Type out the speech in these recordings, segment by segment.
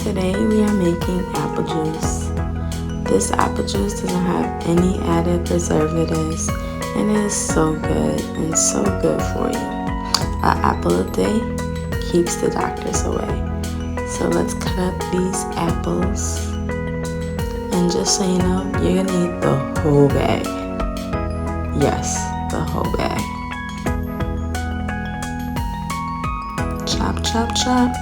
Today we are making apple juice. This apple juice doesn't have any added preservatives and it is so good and so good for you. An apple a day keeps the doctors away. So let's cut up these apples. And just so you know, you're gonna need the whole bag. Yes, the whole bag. Chop, chop, chop.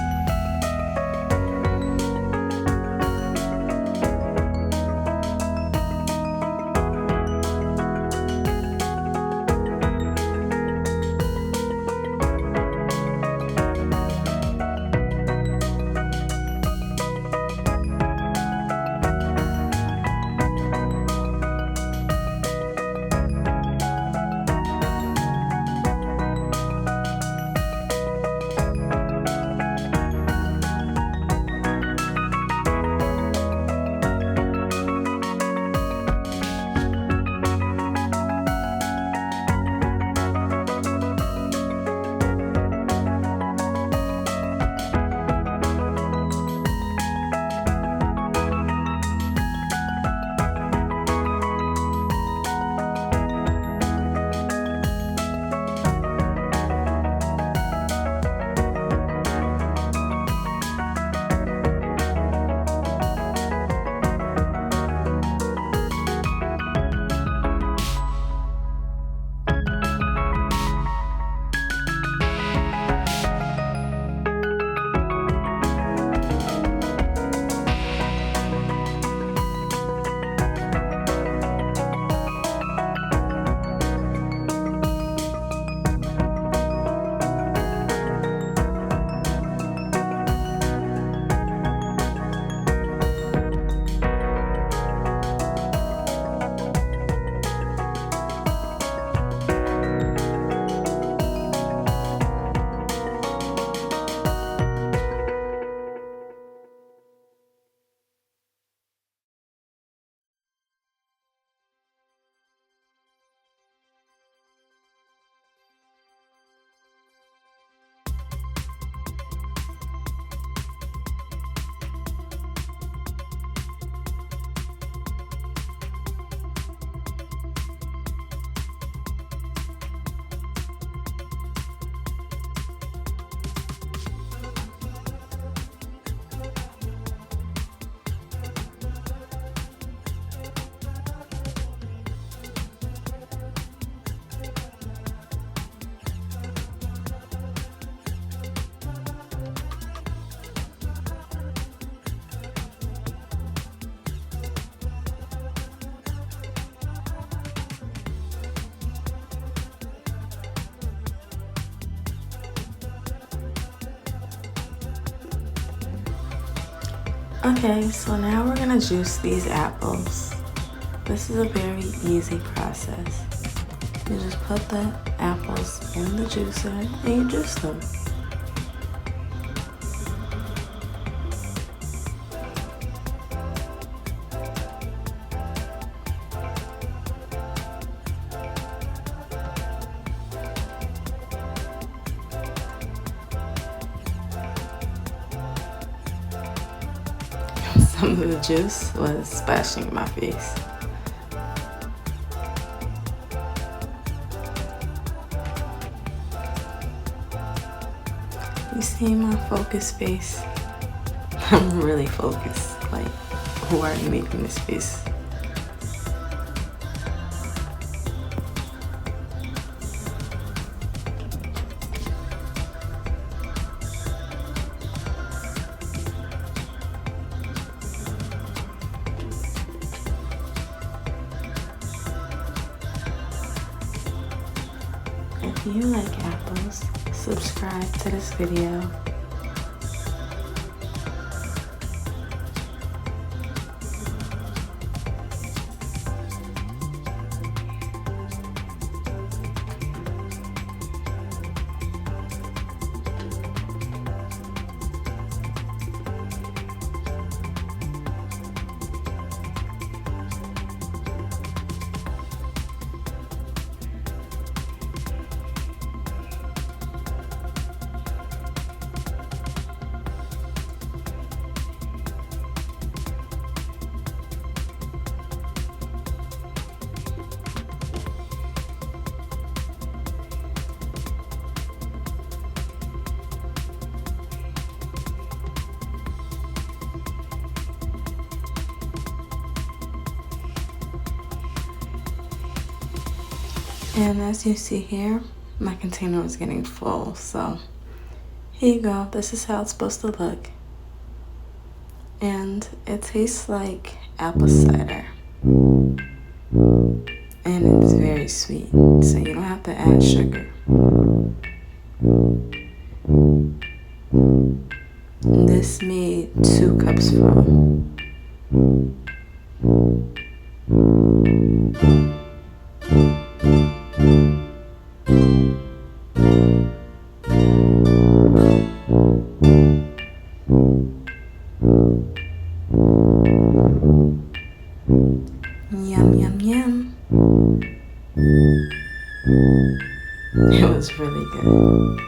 Okay, so now we're gonna juice these apples. This is a very easy process. You just put the apples in the juicer and you juice them. Some of the juice was splashing in my face. You see my focus face? I'm really focused. Like, why are you making this face? If you like apples, subscribe to this video. And as you see here, my container was getting full, so here you go. This is how it's supposed to look. And it tastes like apple cider. And it's very sweet, so you don't have to add sugar. This made 2 cups full. Yum, yum, yum. It was really good.